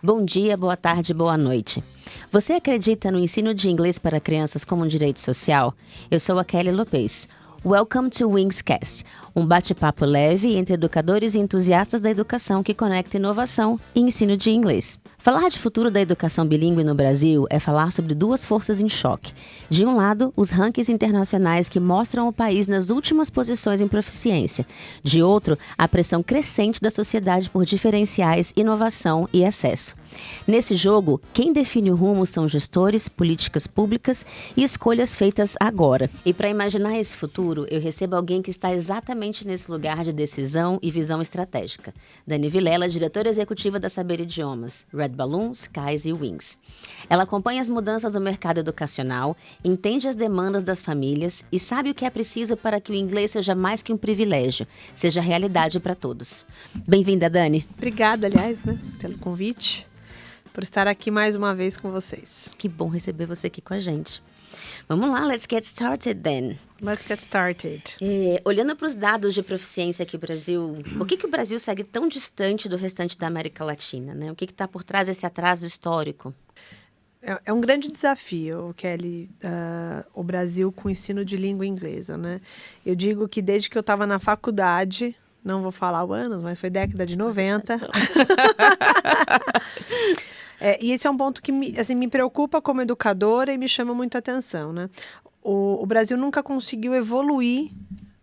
Bom dia, boa tarde, boa noite. Você acredita no ensino de inglês para crianças como um direito social? Eu sou a Kelly Lopez. Welcome to Wingscast, um bate-papo leve entre educadores e entusiastas da educação que conecta inovação e ensino de inglês. Falar de futuro da educação bilíngue no Brasil é falar sobre duas forças em choque. De um lado, os rankings internacionais que mostram o país nas últimas posições em proficiência. De outro, a pressão crescente da sociedade por diferenciais, inovação e acesso. Nesse jogo, quem define o rumo são gestores, políticas públicas e escolhas feitas agora. E para imaginar esse futuro, eu recebo alguém que está exatamente nesse lugar de decisão e visão estratégica. Dani Vilela, diretora executiva da Saber Idiomas, Red Balloon, Skies e Wings. Ela acompanha as mudanças do mercado educacional, entende as demandas das famílias e sabe o que é preciso para que o inglês seja mais que um privilégio, seja realidade para todos. Bem-vinda, Dani. Obrigada, aliás, pelo convite, por estar aqui mais uma vez com vocês. Que bom receber você aqui com a gente. Vamos lá, let's get started then. Let's get started. Olhando para os dados de proficiência aqui no Brasil, por que o Brasil segue tão distante do restante da América Latina, né? O que está por trás desse atraso histórico? É um grande desafio, Kelly, o Brasil com o ensino de língua inglesa, né? Eu digo que desde que eu estava na faculdade, não vou falar o ano, mas foi década de 90. E esse é um ponto que me preocupa como educadora e me chama muito a atenção, né? O Brasil nunca conseguiu evoluir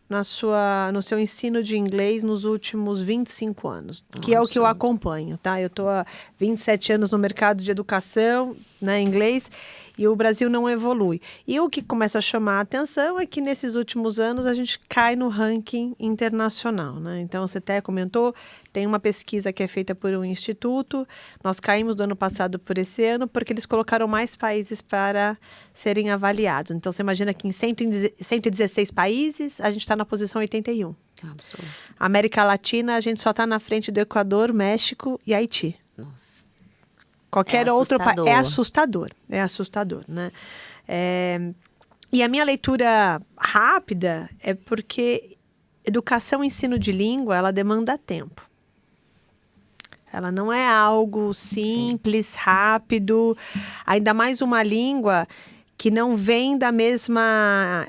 no seu ensino de inglês nos últimos 25 anos, que é o que eu acompanho, tá? Eu estou há 27 anos no mercado de educação, né, inglês, e o Brasil não evolui. E o que começa a chamar a atenção é que nesses últimos anos a gente cai no ranking internacional, né? Então, você até comentou, tem uma pesquisa que é feita por um instituto, nós caímos do ano passado por esse ano, porque eles colocaram mais países para serem avaliados. Então, você imagina que em 116 países, a gente está na posição 81. Absurdo. América Latina, a gente só está na frente do Equador, México e Haiti. Nossa. Qualquer outro país. É assustador, né? E a minha leitura rápida é porque educação e ensino de língua, ela demanda tempo. Ela não é algo simples, rápido, ainda mais uma língua que não vem da mesma,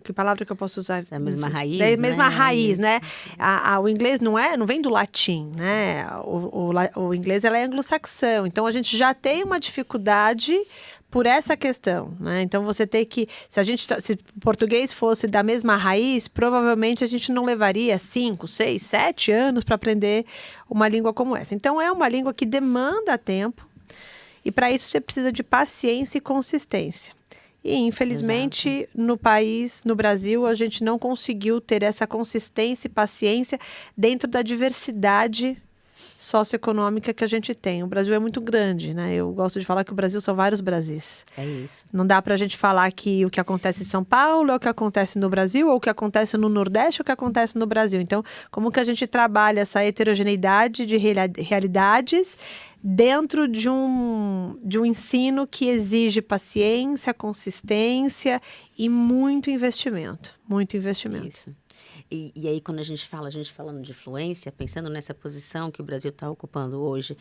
que palavra que eu posso usar? Da mesma raiz, Da mesma né? raiz, né? O inglês não vem do latim, né? O inglês ela é anglo-saxão. Então, a gente já tem uma dificuldade por essa questão, né? Então, você tem que... Se o português fosse da mesma raiz, provavelmente a gente não levaria 5, 6, 7 anos para aprender uma língua como essa. Então, é uma língua que demanda tempo e, para isso, você precisa de paciência e consistência. E, infelizmente, no Brasil, a gente não conseguiu ter essa consistência e paciência dentro da diversidade socioeconômica que a gente tem. O Brasil é muito grande, né? Eu gosto de falar que o Brasil são vários Brasis. É isso. Não dá pra gente falar que o que acontece em São Paulo é o que acontece no Brasil, ou o que acontece no Nordeste é o que acontece no Brasil. Então, como que a gente trabalha essa heterogeneidade de realidades dentro de um ensino que exige paciência, consistência e muito investimento. Muito investimento. Isso. E aí, quando a gente falando de fluência, pensando nessa posição que o Brasil está ocupando hoje,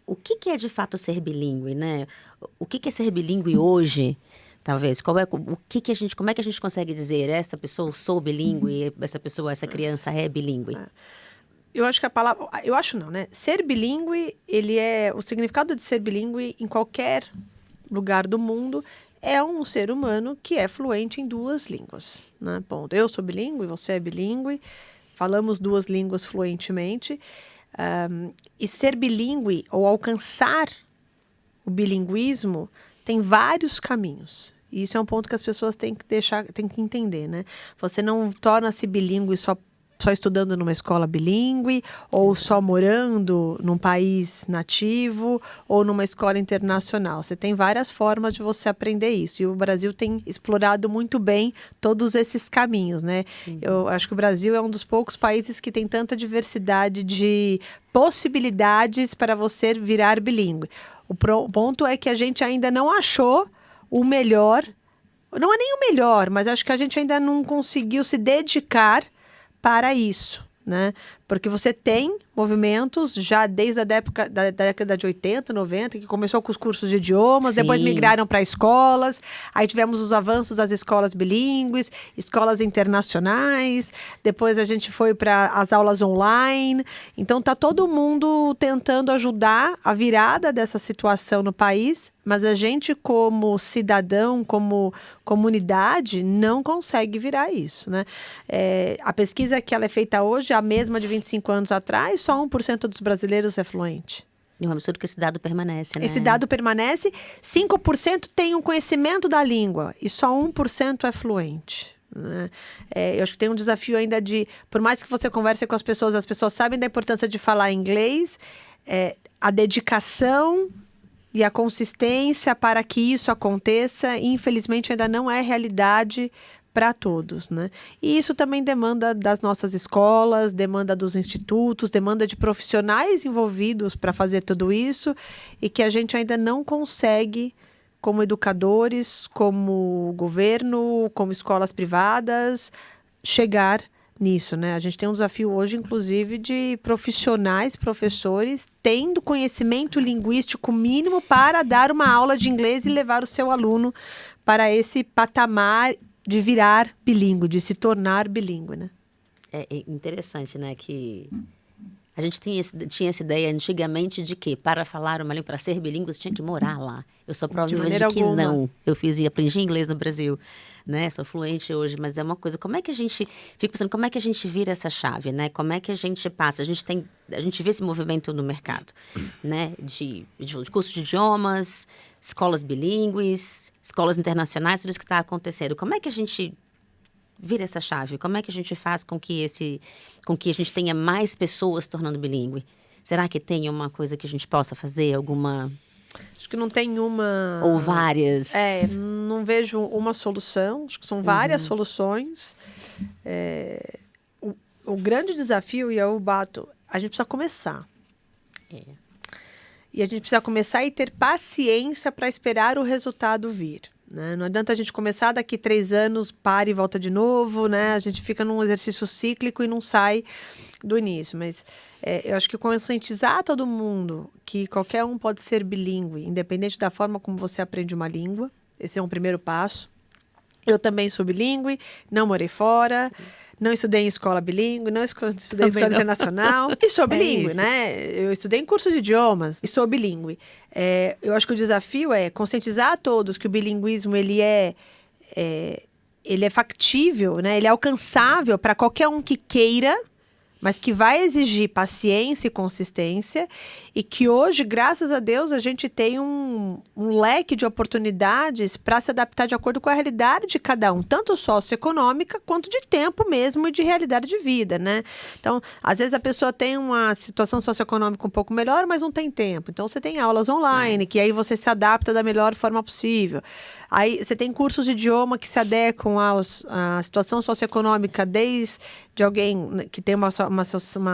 o que é de fato ser bilíngue, né? O que é ser bilíngue hoje, talvez? Como é que a gente consegue dizer, essa pessoa sou bilíngue, essa criança é bilíngue? Eu acho que a palavra... Eu acho não, né? Ser bilíngue, o significado de ser bilíngue em qualquer lugar do mundo é um ser humano que é fluente em 2 línguas, né? Ponto. Eu sou bilíngue, você é bilíngue, falamos 2 línguas fluentemente. E ser bilíngue ou alcançar o bilinguismo tem vários caminhos. E isso é um ponto que as pessoas têm que entender, né? Você não torna-se bilíngue só estudando numa escola bilíngue, ou só morando num país nativo, ou numa escola internacional. Você tem várias formas de você aprender isso. E o Brasil tem explorado muito bem todos esses caminhos, né? Eu acho que o Brasil é um dos poucos países que tem tanta diversidade de possibilidades para você virar bilíngue. O ponto é que a gente ainda não achou o melhor, não é nem o melhor, mas acho que a gente ainda não conseguiu se dedicar para isso, né? Porque você tem movimentos já desde a década de 80, 90, que começou com os cursos de idiomas, Sim. depois migraram para escolas, aí tivemos os avanços das escolas bilíngues, escolas internacionais, depois a gente foi para as aulas online. Então tá todo mundo tentando ajudar a virada dessa situação no país, mas a gente como cidadão, como comunidade, não consegue virar isso, né? A pesquisa que ela é feita hoje, a mesma de 25 anos atrás, só 1% dos brasileiros é fluente. É um absurdo que esse dado permanece, né? Esse dado permanece, 5% tem um conhecimento da língua e só 1% é fluente. Né? Eu acho que tem um desafio ainda de, por mais que você converse com as pessoas sabem da importância de falar inglês, a dedicação e a consistência para que isso aconteça, infelizmente ainda não é realidade para todos, né? E isso também demanda das nossas escolas, demanda dos institutos, demanda de profissionais envolvidos para fazer tudo isso e que a gente ainda não consegue, como educadores, como governo, como escolas privadas, chegar nisso, né? A gente tem um desafio hoje, inclusive, de profissionais, professores, tendo conhecimento linguístico mínimo para dar uma aula de inglês e levar o seu aluno para esse patamar de virar bilíngue, de se tornar bilíngue, né? É interessante, né, que a gente tinha essa ideia antigamente de que para falar uma língua, para ser bilíngue, você tinha que morar lá. Eu sou prova de que alguma. não. Eu aprendi inglês no Brasil, né? Sou fluente hoje, mas é uma coisa. Como é que a gente fica pensando? Como é que a gente vira essa chave, né? Como é que a gente passa? A gente vê esse movimento no mercado, né? De curso de idiomas, escolas bilíngues, escolas internacionais, tudo isso que está acontecendo. Como é que a gente vira essa chave? Como é que a gente faz com que a gente tenha mais pessoas se tornando bilíngue? Será que tem uma coisa que a gente possa fazer? Alguma... Acho que não tem uma... Ou várias? Não vejo uma solução. Acho que são várias soluções. O grande desafio, e eu bato, a gente precisa começar. E a gente precisa começar e ter paciência para esperar o resultado vir. Né? Não adianta a gente começar daqui 3 anos, para e volta de novo, né? A gente fica num exercício cíclico e não sai do início. Mas eu acho que conscientizar todo mundo que qualquer um pode ser bilíngue, independente da forma como você aprende uma língua. Esse é um primeiro passo. Eu também sou bilíngue, não morei fora, não estudei em escola bilíngue, não estudei em escola internacional e sou bilíngue, né? Eu estudei em curso de idiomas e sou bilíngue. Eu acho que o desafio é conscientizar a todos que o bilinguismo ele é factível, né? Ele é alcançável para qualquer um que queira, mas que vai exigir paciência e consistência, e que hoje, graças a Deus, a gente tem um leque de oportunidades para se adaptar de acordo com a realidade de cada um, tanto socioeconômica quanto de tempo mesmo e de realidade de vida, né? Então, às vezes a pessoa tem uma situação socioeconômica um pouco melhor, mas não tem tempo. Então, você tem aulas online, que aí você se adapta da melhor forma possível. Aí você tem cursos de idioma que se adequam à situação socioeconômica, desde alguém que tem uma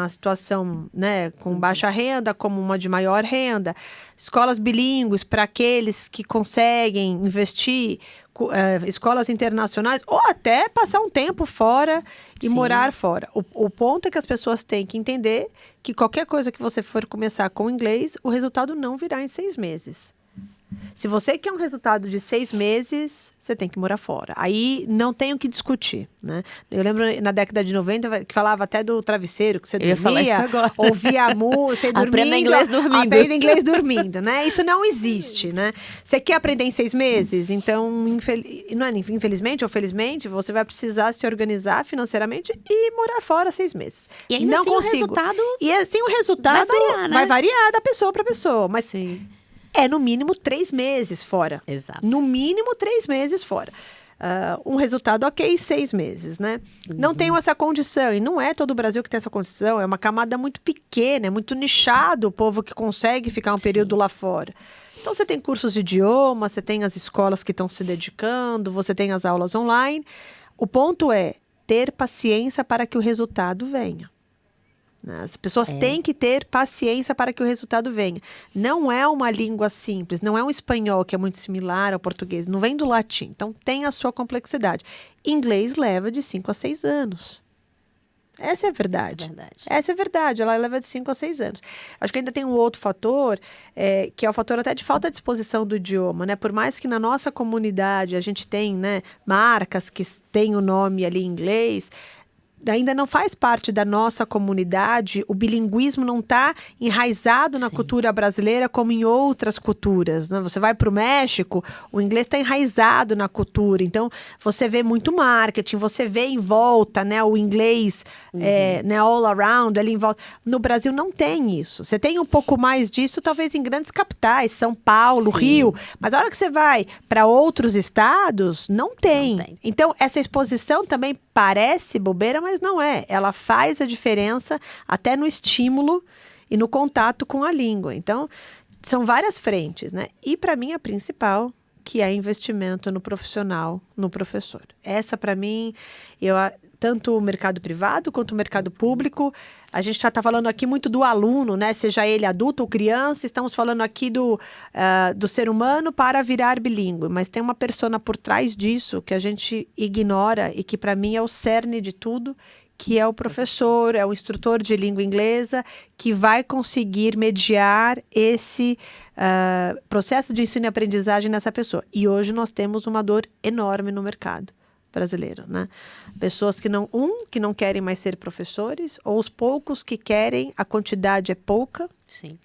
situação, né, com baixa renda, como uma de maior renda. Escolas bilíngues para aqueles que conseguem investir, escolas internacionais, ou até passar um tempo fora e morar fora. O ponto é que as pessoas têm que entender que qualquer coisa que você for começar com inglês, o resultado não virá em 6 meses. Se você quer um resultado de 6 meses, você tem que morar fora. Aí não tem o que discutir, né? Eu lembro na década de 90 que falava até do travesseiro, que você dormia, ouvia música, dormindo. Aprenda inglês dormindo. Aprenda inglês dormindo, né? Isso não existe, né? Você quer aprender em 6 meses? Então, infelizmente ou felizmente, você vai precisar se organizar financeiramente e morar fora 6 meses. E ainda não assim consigo. O resultado... E assim o resultado vai variar, né? Vai variar da pessoa para pessoa, mas... Sim. É no mínimo 3 meses fora. Exato. No mínimo 3 meses fora. Um resultado ok, 6 meses, né? Não tenho essa condição. E não é todo o Brasil que tem essa condição. É uma camada muito pequena, é muito nichado o povo que consegue ficar um período lá fora. Então, você tem cursos de idioma, você tem as escolas que estão se dedicando, você tem as aulas online. O ponto é ter paciência para que o resultado venha. As pessoas têm que ter paciência para que o resultado venha. Não é uma língua simples, não é um espanhol que é muito similar ao português, não vem do latim, então tem a sua complexidade. Inglês leva de 5 a 6 anos. Essa é a verdade. É verdade. Essa é a verdade. Ela leva de 5 a 6 anos. Acho que ainda tem um outro fator, que é o fator até de falta de exposição do idioma, né? Por mais que na nossa comunidade a gente tem, né, marcas que têm o nome ali em inglês, ainda não faz parte da nossa comunidade, o bilinguismo não está enraizado na Sim. cultura brasileira como em outras culturas, né? Você vai para o México, o inglês está enraizado na cultura, então você vê muito marketing, você vê em volta, né, o inglês, né, all around, ali em volta. No Brasil não tem isso. Você tem um pouco mais disso, talvez em grandes capitais, São Paulo, Sim. Rio, mas a hora que você vai para outros estados, não tem. Não tem. Então, essa exposição também parece bobeira, mas não é. Ela faz a diferença até no estímulo e no contato com a língua. Então, são várias frentes, né? E para mim a principal, que é investimento no profissional, no professor. Essa para mim, tanto o mercado privado quanto o mercado público, a gente já está falando aqui muito do aluno, né? Seja ele adulto ou criança, estamos falando aqui do ser humano para virar bilíngue, mas tem uma persona por trás disso que a gente ignora e que para mim é o cerne de tudo, que é o professor, é o instrutor de língua inglesa, que vai conseguir mediar esse processo de ensino e aprendizagem nessa pessoa. E hoje nós temos uma dor enorme no mercado brasileiro, né? Pessoas que não querem mais ser professores, ou os poucos que querem, a quantidade é pouca. Sim.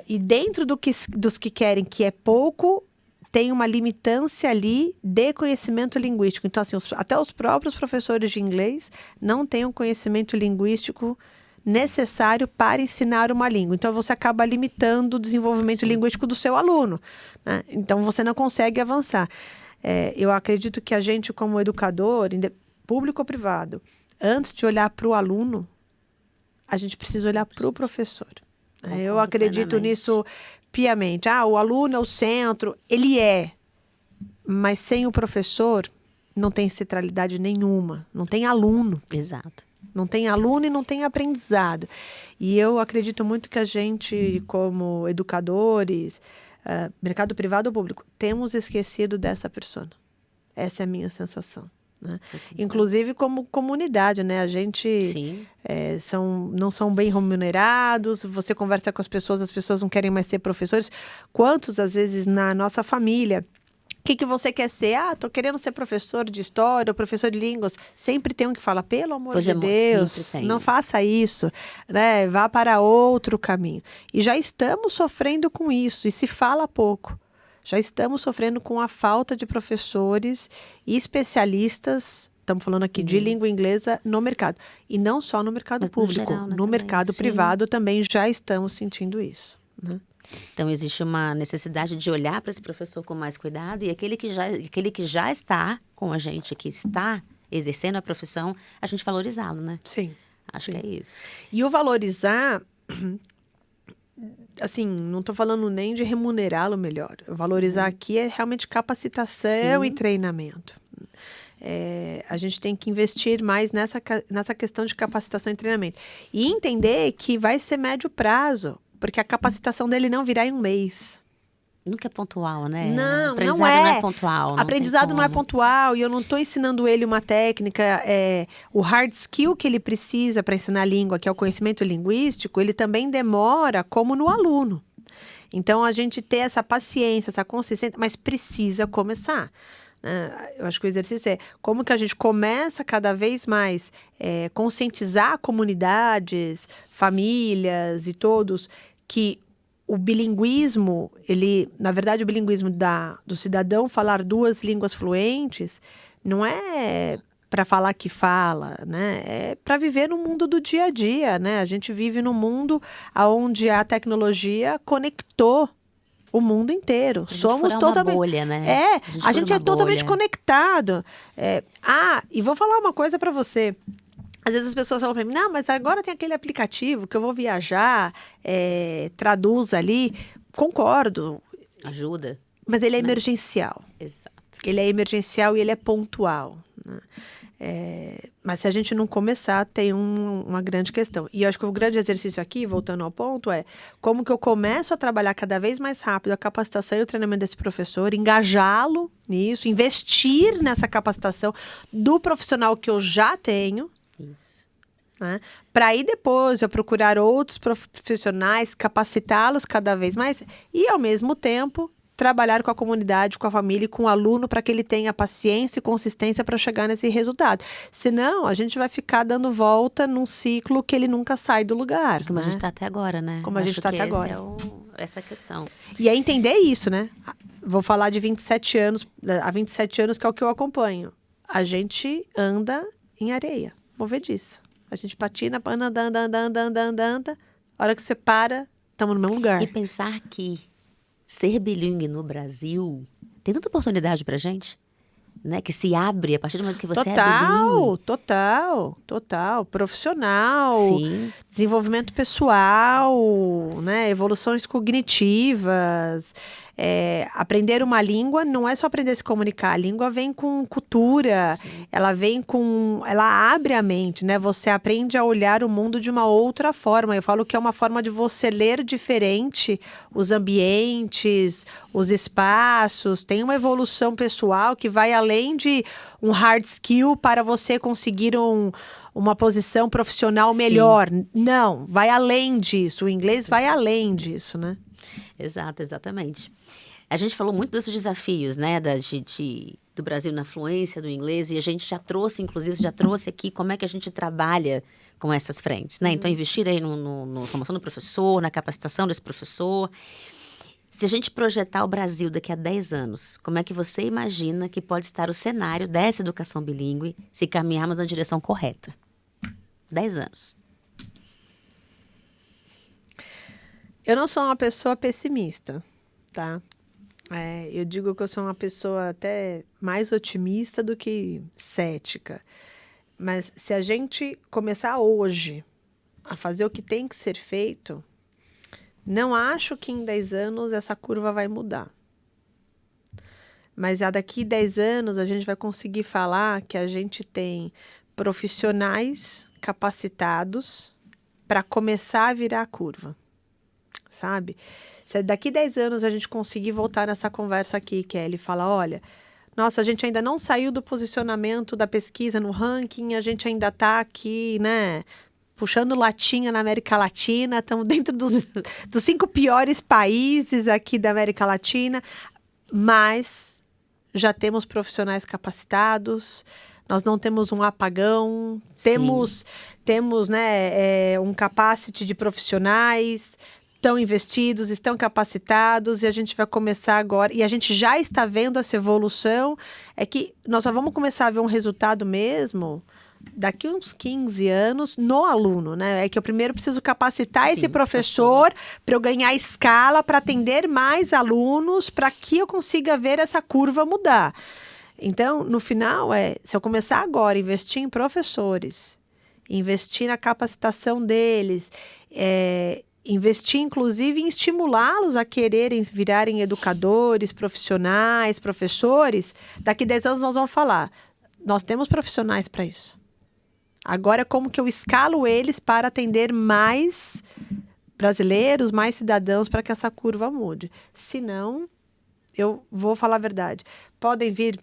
E dentro dos que querem, que é pouco, tem uma limitância ali de conhecimento linguístico. Então, assim, até os próprios professores de inglês não têm um conhecimento linguístico necessário para ensinar uma língua. Então, você acaba limitando o desenvolvimento linguístico do seu aluno, né? Então, você não consegue avançar. Eu acredito que a gente, como educador, público ou privado, antes de olhar para o aluno, a gente precisa olhar para o professor. Eu acredito nisso piamente. O aluno é o centro, ele é. Mas sem o professor, não tem centralidade nenhuma. Não tem aluno. Exato. Não tem aluno e não tem aprendizado. E eu acredito muito que a gente, como educadores, mercado privado ou público, temos esquecido dessa persona. Essa é a minha sensação, né? Inclusive como comunidade, né? A gente não são bem remunerados, você conversa com as pessoas não querem mais ser professores. Quantos, às vezes, na nossa família, o que você quer ser? Tô querendo ser professor de história ou professor de línguas. Sempre tem um que fala, pelo amor de Deus, não faça isso, né? Vá para outro caminho. E já estamos sofrendo com isso, e se fala pouco. Já estamos sofrendo com a falta de professores e especialistas, estamos falando aqui de língua inglesa, no mercado. E não só no mercado público, geral, né, no mercado privado também já estamos sentindo isso, né? Então, existe uma necessidade de olhar para esse professor com mais cuidado, e aquele que já está com a gente, que está exercendo a profissão, a gente valorizá-lo, né? Sim. Acho que é isso. E o valorizar, assim, não estou falando nem de remunerá-lo melhor. Valorizar aqui é realmente capacitação e treinamento. A gente tem que investir mais nessa questão de capacitação e treinamento. E entender que vai ser médio prazo, porque a capacitação dele não virá em um mês. Nunca é pontual, né? Não, aprendizado não é. Não é pontual. Aprendizado não é pontual, e eu não estou ensinando ele uma técnica. O hard skill que ele precisa para ensinar a língua, que é o conhecimento linguístico, ele também demora como no aluno. Então, a gente ter essa paciência, essa consistência, mas precisa começar. Eu acho que o exercício é como que a gente começa cada vez mais conscientizar comunidades, famílias e todos, que o bilinguismo, na verdade, o bilinguismo do cidadão falar 2 línguas fluentes não é para falar que fala, né? É para viver no mundo do dia a dia, né? A gente vive num mundo onde a tecnologia conectou o mundo inteiro. Somos totalmente... bolha, né? A gente é totalmente conectado. E vou falar uma coisa para você. Às vezes as pessoas falam para mim, não, mas agora tem aquele aplicativo que eu vou viajar, traduz ali. Concordo. Ajuda. Mas ele é emergencial. Exato. Ele é emergencial e ele é pontual, né? Mas se a gente não começar, tem uma grande questão. E eu acho que o grande exercício aqui, voltando ao ponto, é como que eu começo a trabalhar cada vez mais rápido a capacitação e o treinamento desse professor, engajá-lo nisso, investir nessa capacitação do profissional que eu já tenho. Isso. né? Para aí depois eu procurar outros profissionais, capacitá-los cada vez mais e, ao mesmo tempo, trabalhar com a comunidade, com a família e com o aluno para que ele tenha paciência e consistência para chegar nesse resultado. Senão, a gente vai ficar dando volta num ciclo que ele nunca sai do lugar. Como né? a gente está até agora, né? Como a gente está até agora. Essa questão. E é entender isso, né? Vou falar de 27 anos, há 27 anos que é o que eu acompanho. A gente anda em areia, movediça. A gente patina, anda. A hora que você para, estamos no mesmo lugar. E pensar que ser bilíngue no Brasil tem tanta oportunidade pra gente, né? Que se abre a partir do momento que você é bilíngue. Total. Profissional, Sim. desenvolvimento pessoal, né? Evoluções cognitivas. Aprender uma língua não é só aprender a se comunicar. A língua vem com cultura, Sim. ela abre a mente, né? Você aprende a olhar o mundo de uma outra forma. Eu falo que é uma forma de você ler diferente os ambientes, os espaços. Tem uma evolução pessoal que vai além de um hard skill para você conseguir uma posição profissional melhor. Não, vai além disso. O inglês vai além disso, né? Exato, exatamente. A gente falou muito desses desafios, né, do Brasil na fluência do inglês, e a gente já trouxe, inclusive, aqui como é que a gente trabalha com essas frentes, né? Então, investir aí na formação do professor, na capacitação desse professor. Se a gente projetar o Brasil daqui a 10 anos, como é que você imagina que pode estar o cenário dessa educação bilíngue se caminharmos na direção correta? 10 anos. Eu não sou uma pessoa pessimista, tá? Eu digo que eu sou uma pessoa até mais otimista do que cética. Mas se a gente começar hoje a fazer o que tem que ser feito, não acho que em 10 anos essa curva vai mudar. Mas daqui 10 anos a gente vai conseguir falar que a gente tem profissionais capacitados para começar a virar a curva. Sabe? Se daqui 10 anos a gente conseguir voltar nessa conversa aqui, Kelly, falar, olha, nossa, a gente ainda não saiu do posicionamento da pesquisa no ranking, a gente ainda está aqui, né, puxando latinha na América Latina, estamos dentro dos 5 piores países aqui da América Latina, mas já temos profissionais capacitados, nós não temos um apagão, temos né, um capacity de profissionais, estão investidos, estão capacitados e a gente vai começar agora, e a gente já está vendo essa evolução, é que nós só vamos começar a ver um resultado mesmo daqui uns 15 anos no aluno, né? É que eu primeiro preciso capacitar esse professor para eu ganhar escala, para atender mais alunos, para que eu consiga ver essa curva mudar. Então, no final, se eu começar agora a investir em professores, investir na capacitação deles, investir, inclusive, em estimulá-los a quererem virarem educadores, profissionais, professores. Daqui 10 anos nós vamos falar, nós temos profissionais para isso. Agora é como que eu escalo eles para atender mais brasileiros, mais cidadãos, para que essa curva mude. Se não, eu vou falar a verdade. Podem vir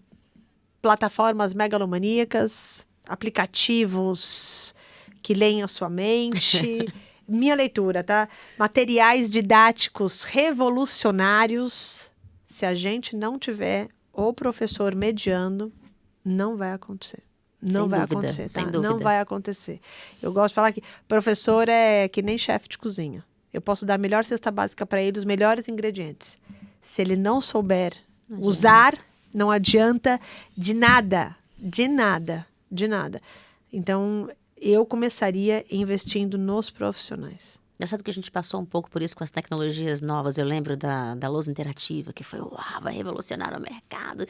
plataformas megalomaníacas, aplicativos que leem a sua mente... Minha leitura, tá? Materiais didáticos revolucionários. Se a gente não tiver o professor mediando, não vai acontecer. Não vai acontecer, tá? Não vai acontecer. Eu gosto de falar que professor é que nem chefe de cozinha. Eu posso dar a melhor cesta básica para ele, os melhores ingredientes. Se ele não souber usar, não adianta de nada. De nada. De nada. Então... eu começaria investindo nos profissionais. Engraçado que a gente passou um pouco por isso com as tecnologias novas. Eu lembro da lousa interativa, que foi, vai revolucionar o mercado.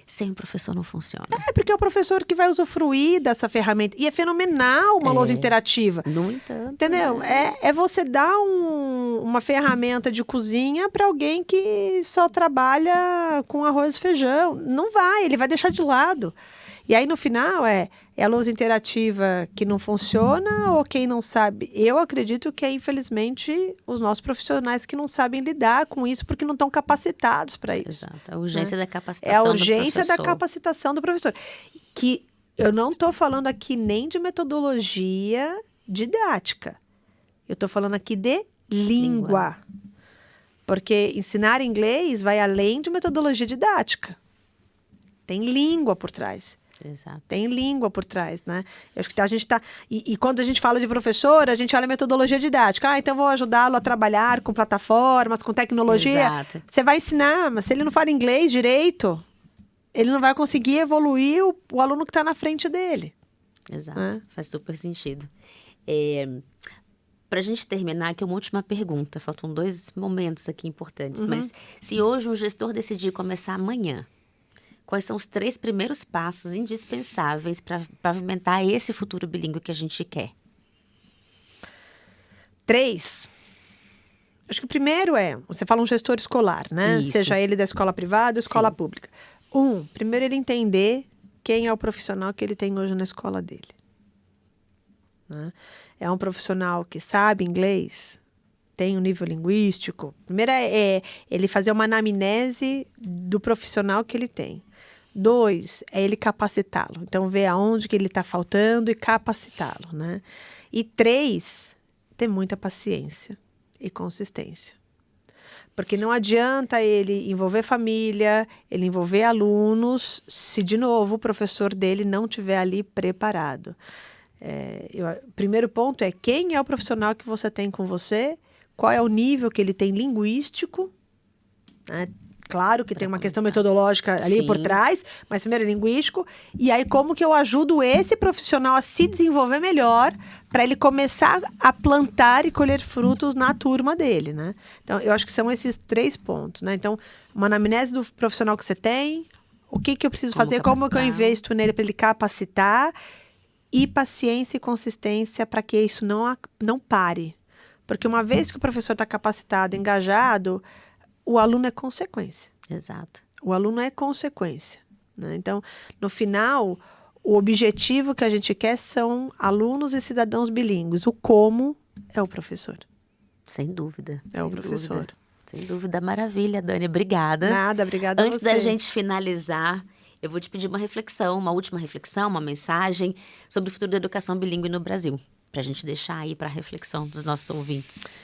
Sem o professor não funciona. Porque é o professor que vai usufruir dessa ferramenta. E é fenomenal uma lousa interativa. No entanto. Entendeu? É você dar uma ferramenta de cozinha para alguém que só trabalha com arroz e feijão. Não vai, ele vai deixar de lado. E aí, no final, é a lousa interativa que não funciona ou quem não sabe? Eu acredito que infelizmente, os nossos profissionais que não sabem lidar com isso porque não estão capacitados para isso. Exato. A urgência da capacitação do professor. É a urgência da capacitação do professor. Que eu não estou falando aqui nem de metodologia didática. Eu estou falando aqui de língua. Porque ensinar inglês vai além de metodologia didática. Tem língua por trás. Exato. Tem língua por trás, né? Eu acho que a gente tá... E quando a gente fala de professor, a gente olha a metodologia didática. Então vou ajudá-lo a trabalhar com plataformas, com tecnologia. Exato. Você vai ensinar, mas se ele não fala inglês direito, ele não vai conseguir evoluir o aluno que está na frente dele. Exato. Faz super sentido. Para a gente terminar, aqui uma última pergunta. Faltam 2 momentos aqui importantes. Mas se hoje um gestor decidir começar amanhã, quais são os 3 primeiros passos indispensáveis para pavimentar esse futuro bilíngue que a gente quer? 3. Acho que o primeiro você fala um gestor escolar, né? Isso. Seja ele da escola privada ou escola pública. Primeiro ele entender quem é o profissional que ele tem hoje na escola dele. Né? É um profissional que sabe inglês, tem um nível linguístico. Primeiro é ele fazer uma anamnese do profissional que ele tem. 2, é ele capacitá-lo. Então, ver aonde que ele está faltando e capacitá-lo, né? E 3, ter muita paciência e consistência. Porque não adianta ele envolver família, ele envolver alunos, se, de novo, o professor dele não estiver ali preparado. O primeiro ponto é quem é o profissional que você tem com você, qual é o nível que ele tem linguístico, né? Claro que tem uma questão metodológica ali por trás, mas primeiro é linguístico. E aí como que eu ajudo esse profissional a se desenvolver melhor para ele começar a plantar e colher frutos na turma dele, né? Então, eu acho que são esses 3 pontos, né? Então, uma anamnese do profissional que você tem, o que eu preciso fazer, como que eu investo nele para ele capacitar, e paciência e consistência para que isso não pare. Porque uma vez que o professor está capacitado, engajado, o aluno é consequência. Exato. O aluno é consequência, né? Então, no final, o objetivo que a gente quer são alunos e cidadãos bilíngues. O como é o professor. Sem dúvida. É o professor. Dúvida. Sem dúvida. Maravilha, Dani. Obrigada. Nada, obrigada a você. Antes da gente finalizar, eu vou te pedir uma reflexão, uma última reflexão, uma mensagem sobre o futuro da educação bilíngue no Brasil. Para a gente deixar aí para a reflexão dos nossos ouvintes.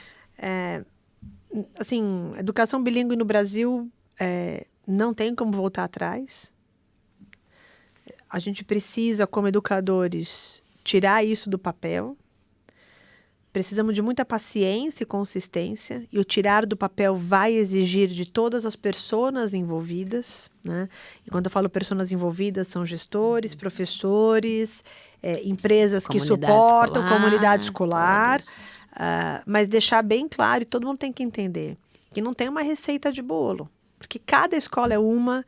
Assim, educação bilíngue no Brasil não tem como voltar atrás. A gente precisa, como educadores, tirar isso do papel. Precisamos de muita paciência e consistência. E o tirar do papel vai exigir de todas as pessoas envolvidas, né? E quando eu falo pessoas envolvidas, são gestores, professores, empresas que suportam, comunidade escolar. Mas deixar bem claro, e todo mundo tem que entender, que não tem uma receita de bolo. Porque cada escola é uma,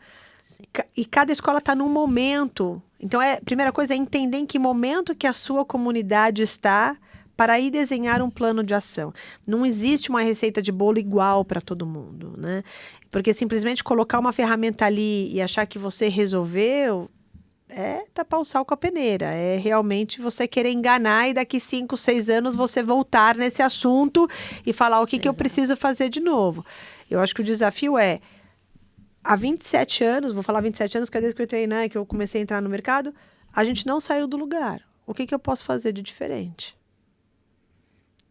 e cada escola está num momento. Então, a primeira coisa é entender em que momento que a sua comunidade está para ir desenhar um plano de ação. Não existe uma receita de bolo igual para todo mundo, né? Porque simplesmente colocar uma ferramenta ali e achar que você resolveu tapar o sal com a peneira. É realmente você querer enganar e daqui 5, 6 anos você voltar nesse assunto e falar o que eu preciso fazer de novo. Eu acho que o desafio há 27 anos, vou falar 27 anos, que é desde que eu entrei, né, que eu comecei a entrar no mercado, a gente não saiu do lugar. O que eu posso fazer de diferente?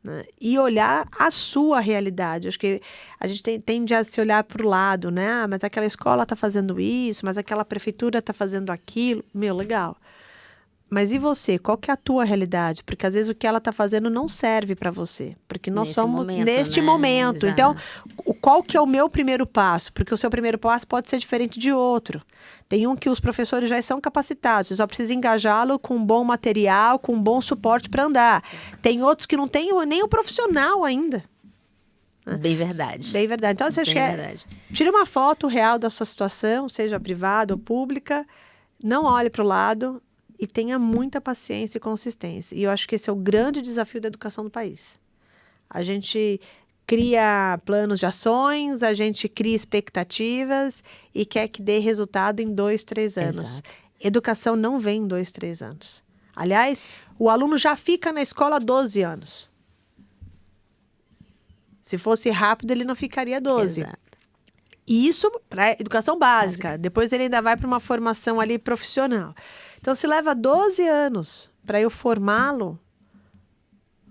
Né? E olhar a sua realidade. Acho que a gente tende a se olhar para o lado, né? Mas aquela escola está fazendo isso, mas aquela prefeitura está fazendo aquilo. Meu, legal. Mas e você? Qual que é a tua realidade? Porque às vezes o que ela está fazendo não serve para você. Porque nós somos neste momento. Então, qual que é o meu primeiro passo? Porque o seu primeiro passo pode ser diferente de outro. Tem um que os professores já são capacitados. Você só precisa engajá-lo com um bom material, com um bom suporte para andar. Tem outros que não têm nem o profissional ainda. Bem verdade. Bem verdade. Então, você tira uma foto real da sua situação, seja privada ou pública. Não olhe para o lado. E tenha muita paciência e consistência. E eu acho que esse é o grande desafio da educação do país. A gente cria planos de ações, a gente cria expectativas e quer que dê resultado em 2, 3 anos. Exato. Educação não vem em 2, 3 anos. Aliás, o aluno já fica na escola 12 anos. Se fosse rápido, ele não ficaria 12. Exato. E isso para educação básica. Depois ele ainda vai para uma formação ali profissional. Então, se leva 12 anos para eu formá-lo,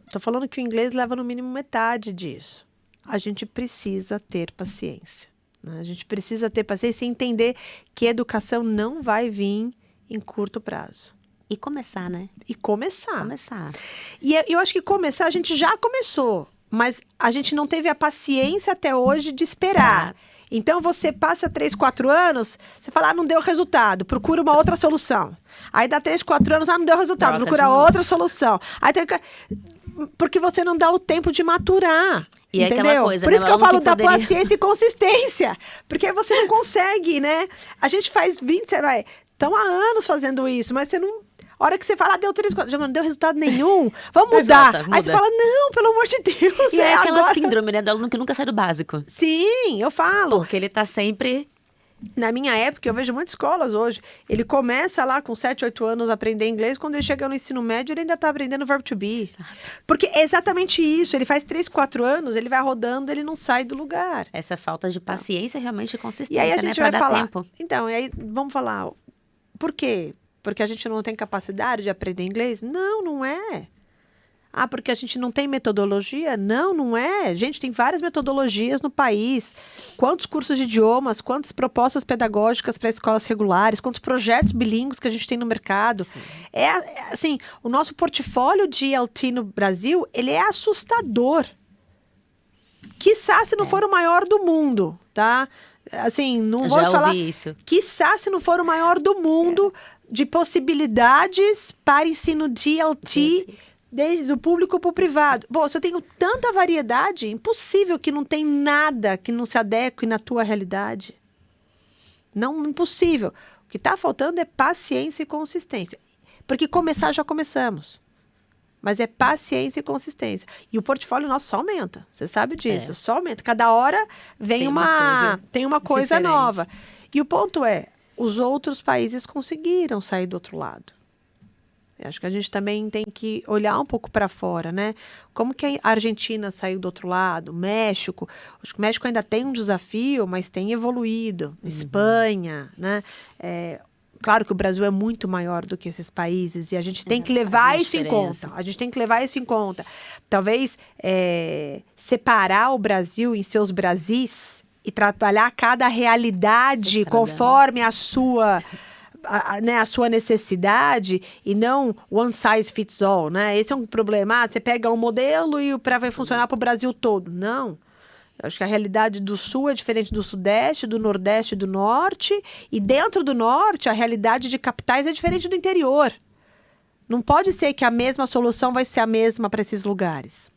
estou falando que o inglês leva no mínimo metade disso. A gente precisa ter paciência. Né? A gente precisa ter paciência e entender que educação não vai vir em curto prazo. E começar, né? E começar. Começar. E eu acho que começar, a gente já começou, mas a gente não teve a paciência até hoje de esperar. Então, você passa 3, 4 anos, você fala, não deu resultado, procura uma outra solução. Aí dá 3, 4 anos, não deu resultado, procura outra solução. Aí tem que... Porque você não dá o tempo de maturar. E é entendeu? aquela coisa, Por né? isso que eu falo que da poderia... paciência e consistência. Porque você não consegue, né? A gente faz 20, você vai... Estão há anos fazendo isso, mas você não... A hora que você fala, deu 3, 4, já não deu resultado nenhum, vamos mudar. Muda. Aí você fala, não, pelo amor de Deus. E é aquela agora... síndrome, né, do aluno que nunca sai do básico. Sim, eu falo. Porque ele tá sempre... Na minha época, eu vejo muitas escolas hoje, ele começa lá com 7, 8 anos a aprender inglês, quando ele chega no ensino médio, ele ainda tá aprendendo verbo to be. Exato. Porque é exatamente isso, ele faz 3, 4 anos, ele vai rodando, ele não sai do lugar. Essa falta de paciência realmente consistência, E aí a gente né, vai pra dar falar, tempo. então, e aí vamos falar, por quê? Porque a gente não tem capacidade de aprender inglês? Não, não é. Ah, porque a gente não tem metodologia? Não, não é. Gente, tem várias metodologias no país. Quantos cursos de idiomas, quantas propostas pedagógicas para escolas regulares, quantos projetos bilíngues que a gente tem no mercado. Assim, o nosso portfólio de IELTS no Brasil, ele é assustador. Quiçá se não for o maior do mundo, tá? Assim, não vou Já te falar. ouvi isso. Quiçá se não for o maior do mundo de possibilidades para ensino de IELTS, desde o público para o privado. Bom, se eu tenho tanta variedade, impossível que não tem nada que não se adeque na tua realidade. Não, impossível. O que está faltando é paciência e consistência. Porque começar já começamos. Mas é paciência e consistência. E o portfólio nosso só aumenta. Você sabe disso. Só aumenta. Cada hora tem uma coisa nova. E o ponto é, os outros países conseguiram sair do outro lado. Eu acho que a gente também tem que olhar um pouco para fora, né? Como que a Argentina saiu do outro lado? O México. Acho que o México ainda tem um desafio, mas tem evoluído. Espanha, né? Claro que o Brasil é muito maior do que esses países e a gente tem que levar isso em conta. A gente tem que levar isso em conta. Talvez separar o Brasil em seus Brasis e trabalhar cada realidade conforme a sua... a sua necessidade e não one size fits all, né? Esse é um problema. Você pega um modelo e vai funcionar para o Brasil todo. Não. Eu acho que a realidade do Sul é diferente do Sudeste, do Nordeste e do Norte. E dentro do Norte, a realidade de capitais é diferente do interior. Não pode ser que a mesma solução vai ser a mesma para esses lugares.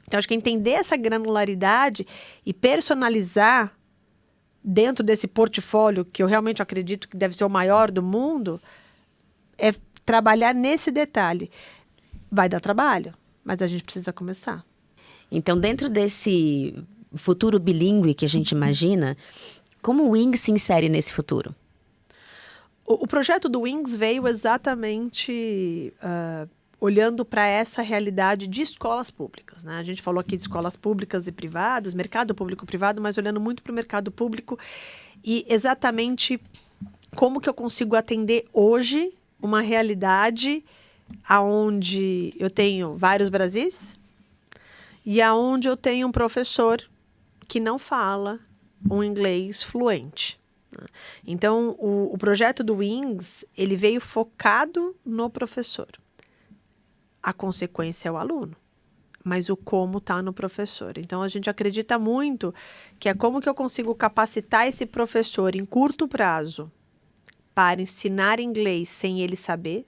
Então, acho que entender essa granularidade e personalizar dentro desse portfólio, que eu realmente acredito que deve ser o maior do mundo, é trabalhar nesse detalhe. Vai dar trabalho, mas a gente precisa começar. Então, dentro desse futuro bilíngue que a gente imagina, como o Wings se insere nesse futuro? O projeto do Wings veio exatamente olhando para essa realidade de escolas públicas, né? A gente falou aqui de escolas públicas e privadas, mercado público-privado, mas olhando muito para o mercado público e exatamente como que eu consigo atender hoje uma realidade aonde eu tenho vários Brasis e aonde eu tenho um professor que não fala um inglês fluente. Então, o projeto do Wings, ele veio focado no professor. A consequência é o aluno, mas o como está no professor. Então, a gente acredita muito que é como que eu consigo capacitar esse professor em curto prazo para ensinar inglês sem ele saber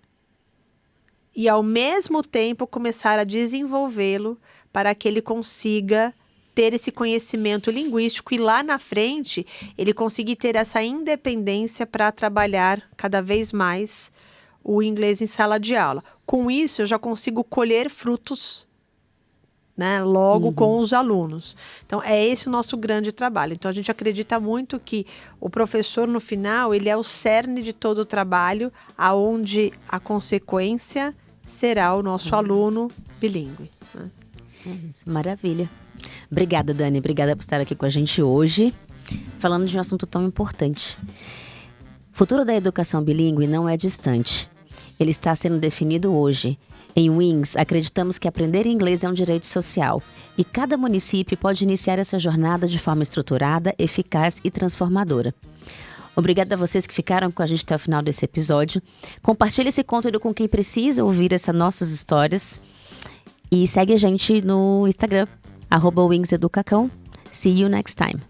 e, ao mesmo tempo, começar a desenvolvê-lo para que ele consiga ter esse conhecimento linguístico e lá na frente ele conseguir ter essa independência para trabalhar cada vez mais o inglês em sala de aula. Com isso, eu já consigo colher frutos, né, logo com os alunos. Então, é esse o nosso grande trabalho. Então, a gente acredita muito que o professor, no final, ele é o cerne de todo o trabalho, aonde a consequência será o nosso aluno bilíngue. Né? Maravilha. Obrigada, Dani. Obrigada por estar aqui com a gente hoje. falando de um assunto tão importante. O futuro da educação bilíngue não é distante. Ele está sendo definido hoje. Em Wings, acreditamos que aprender inglês é um direito social e cada município pode iniciar essa jornada de forma estruturada, eficaz e transformadora. Obrigada a vocês que ficaram com a gente até o final desse episódio. Compartilhe esse conteúdo com quem precisa ouvir essas nossas histórias. E segue a gente no Instagram, @WingsEducacão. See you next time.